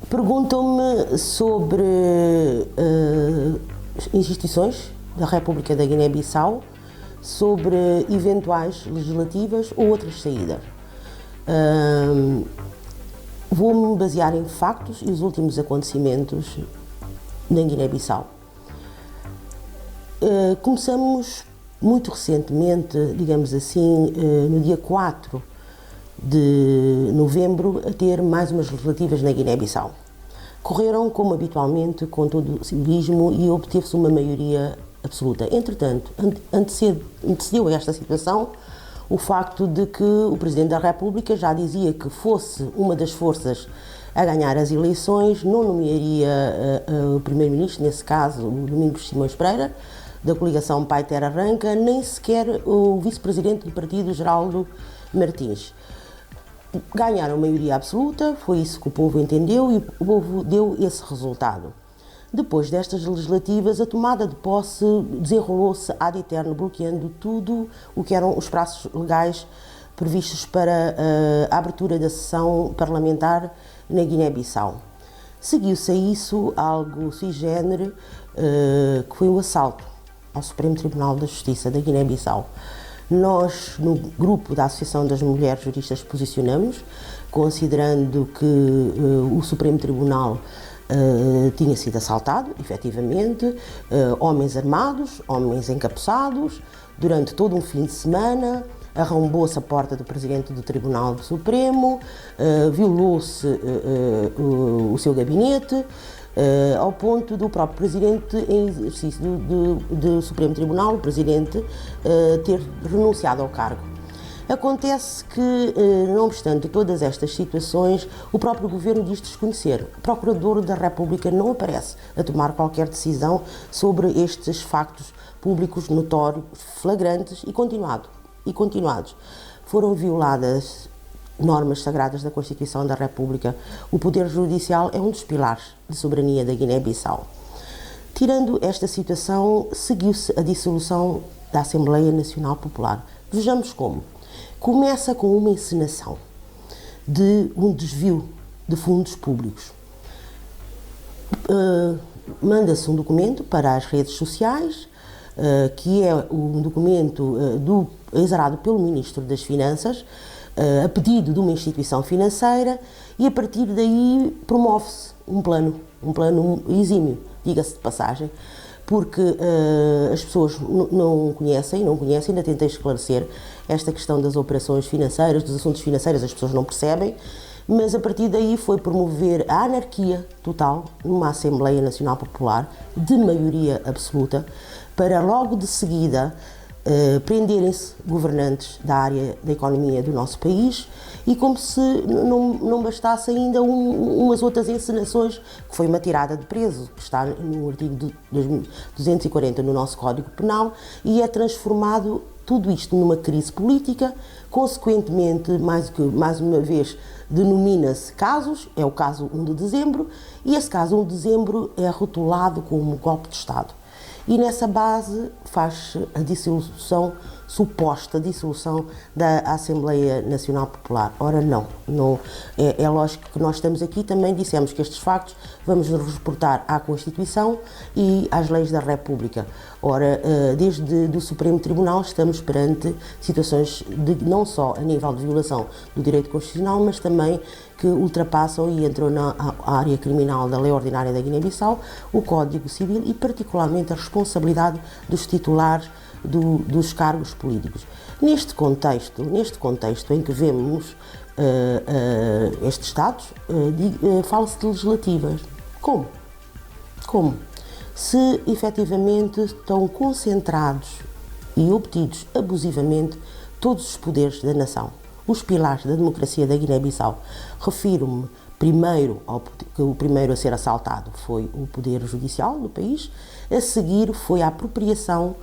Perguntam-me sobre instituições da República da Guiné-Bissau, sobre eventuais legislativas ou outras saídas. Vou-me basear em factos e os últimos acontecimentos na Guiné-Bissau. Começamos muito recentemente, digamos assim, no dia 4 de novembro, a ter mais umas legislativas na Guiné-Bissau. Correram, como habitualmente, com todo o civilismo e obteve-se uma maioria absoluta. Entretanto, antecedeu esta situação o facto de que o Presidente da República já dizia que fosse uma das forças a ganhar as eleições, não nomearia o Primeiro-Ministro, nesse caso o Domingos Simões Pereira, da coligação Pai Terra Arranca, nem sequer o Vice-Presidente do partido, Geraldo Martins. Ganharam a maioria absoluta, foi isso que o povo entendeu e o povo deu esse resultado. Depois destas legislativas, a tomada de posse desenrolou-se ad eterno, bloqueando tudo o que eram os prazos legais previstos para a abertura da sessão parlamentar na Guiné-Bissau. Seguiu-se a isso algo sui generis, que foi o assalto ao Supremo Tribunal da Justiça da Guiné-Bissau. Nós, no grupo da Associação das Mulheres Juristas, posicionamos, considerando que o Supremo Tribunal tinha sido assaltado, efetivamente, homens armados, homens encapuçados, durante todo um fim de semana, arrombou-se a porta do Presidente do Tribunal do Supremo, violou-se o seu gabinete, ao ponto do próprio Presidente, em exercício do Supremo Tribunal, o Presidente, ter renunciado ao cargo. Acontece que, não obstante todas estas situações, o próprio Governo diz desconhecer. O Procurador da República não aparece a tomar qualquer decisão sobre estes factos públicos notórios, flagrantes e continuados. Foram violadas normas sagradas da Constituição da República. O Poder Judicial é um dos pilares de soberania da Guiné-Bissau. Tirando esta situação, seguiu-se a dissolução da Assembleia Nacional Popular. Vejamos como. Começa com uma encenação de um desvio de fundos públicos. Manda-se um documento para as redes sociais, que é um documento exarado pelo Ministro das Finanças, a pedido de uma instituição financeira, e a partir daí promove-se um plano exímio, diga-se de passagem, porque as pessoas não conhecem, ainda tentei esclarecer esta questão das operações financeiras, dos assuntos financeiros, as pessoas não percebem, mas a partir daí foi promover a anarquia total numa Assembleia Nacional Popular de maioria absoluta, para logo de seguida prenderem-se governantes da área da economia do nosso país, e como se não bastasse ainda umas outras encenações, que foi uma tirada de preso, que está no artigo 240 no nosso Código Penal, e é transformado tudo isto numa crise política. Consequentemente, mais uma vez, denomina-se casos, é o caso 1 de dezembro, e esse caso 1 de dezembro é rotulado como golpe de Estado. E nessa base faz-se a suposta dissolução da Assembleia Nacional Popular. Ora, não. É lógico que nós estamos aqui, também dissemos que estes factos vamos nos reportar à Constituição e às leis da República. Ora, desde o Supremo Tribunal estamos perante situações não só a nível de violação do direito constitucional, mas também que ultrapassam e entram na área criminal da Lei Ordinária da Guiné-Bissau, o Código Civil e particularmente a responsabilidade dos titulares dos cargos políticos. Neste contexto em que vemos estes Estados, fala-se de legislativas. Como? Se efetivamente estão concentrados e obtidos abusivamente todos os poderes da nação, os pilares da democracia da Guiné-Bissau. Refiro-me primeiro que o primeiro a ser assaltado foi o Poder Judicial do país, a seguir foi a apropriação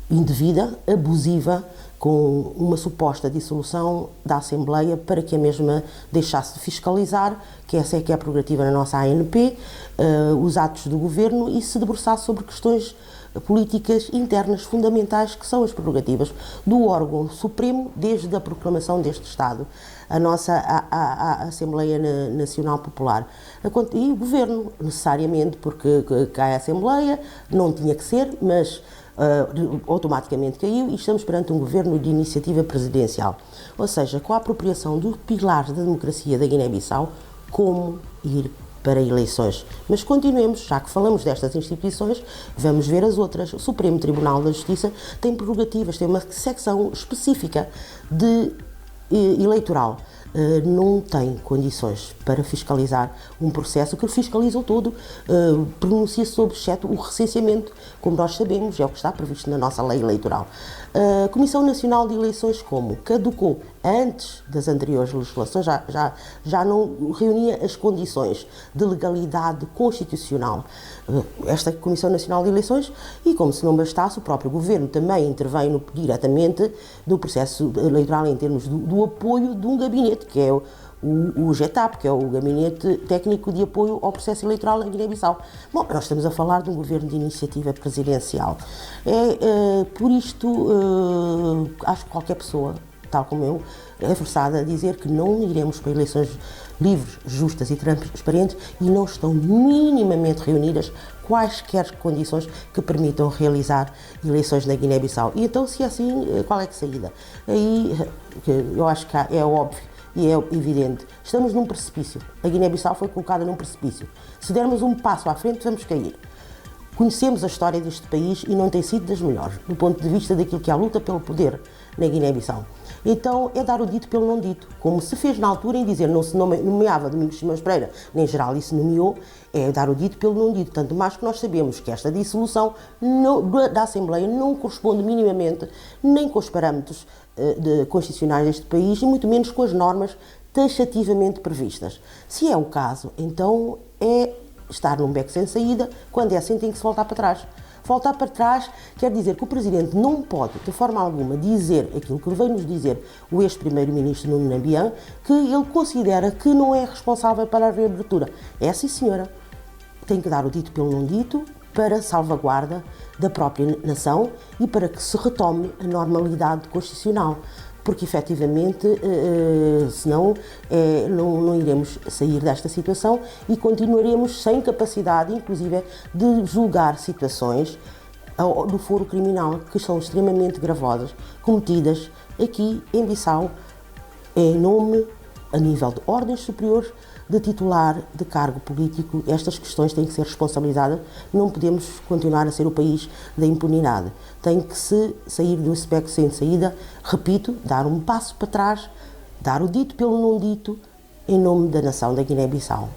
indevida, abusiva, com uma suposta dissolução da Assembleia para que a mesma deixasse de fiscalizar, que essa é que é a prerrogativa na nossa ANP, os atos do Governo, e se debruçasse sobre questões políticas internas fundamentais, que são as prerrogativas do órgão supremo, desde a proclamação deste Estado, a nossa a Assembleia Nacional Popular. E o Governo, necessariamente, porque cai a Assembleia, não tinha que ser, mas automaticamente caiu, e estamos perante um governo de iniciativa presidencial. Ou seja, com a apropriação dos pilares da democracia da Guiné-Bissau, como ir para eleições. Mas continuemos, já que falamos destas instituições, vamos ver as outras. O Supremo Tribunal da Justiça tem prerrogativas, tem uma secção específica de eleitoral. Não tem condições para fiscalizar um processo que fiscaliza o todo, pronuncia-se sobre, exceto o recenseamento, como nós sabemos, é o que está previsto na nossa lei eleitoral. A Comissão Nacional de Eleições, como caducou antes das anteriores legislações, já não reunia as condições de legalidade constitucional. Esta Comissão Nacional de Eleições, e como se não bastasse, o próprio Governo também intervém diretamente no processo eleitoral em termos do apoio de um gabinete, que é o GETAP, que é o Gabinete Técnico de Apoio ao Processo Eleitoral em Guiné-Bissau. Bom, nós estamos a falar de um governo de iniciativa presidencial. Por isto, acho que qualquer pessoa, tal como eu, é forçada a dizer que não iremos para eleições livres, justas e transparentes, e não estão minimamente reunidas quaisquer condições que permitam realizar eleições na Guiné-Bissau. E então, se é assim, qual é a saída? Aí, eu acho que é óbvio e é evidente, estamos num precipício. A Guiné-Bissau foi colocada num precipício. Se dermos um passo à frente, vamos cair. Conhecemos a história deste país e não tem sido das melhores, do ponto de vista daquilo que é a luta pelo poder na Guiné-Bissau. Então, é dar o dito pelo não dito, como se fez na altura em dizer não se nomeava Domingos Simões Pereira, nem geral, e se nomeou, é dar o dito pelo não dito, tanto mais que nós sabemos que esta dissolução da Assembleia não corresponde minimamente nem com os parâmetros constitucionais deste país e muito menos com as normas taxativamente previstas. Se é o caso, então é estar num beco sem saída. Quando é assim, tem que se voltar para trás. Voltar para trás quer dizer que o Presidente não pode, de forma alguma, dizer aquilo que veio nos dizer o ex-Primeiro-Ministro Nuno Nambian, que ele considera que não é responsável para a reabertura. É sim, senhora. Tem que dar o dito pelo não dito para salvaguarda da própria nação e para que se retome a normalidade constitucional. Porque, efetivamente, senão não iremos sair desta situação e continuaremos sem capacidade, inclusive, de julgar situações do foro criminal que são extremamente gravosas, cometidas aqui em Bissau, em nome, a nível de ordens superiores, de titular de cargo político. Estas questões têm que ser responsabilizadas. Não podemos continuar a ser o país da impunidade. Tem que se sair do beco sem saída, repito, dar um passo para trás, dar o dito pelo não dito, em nome da nação da Guiné-Bissau.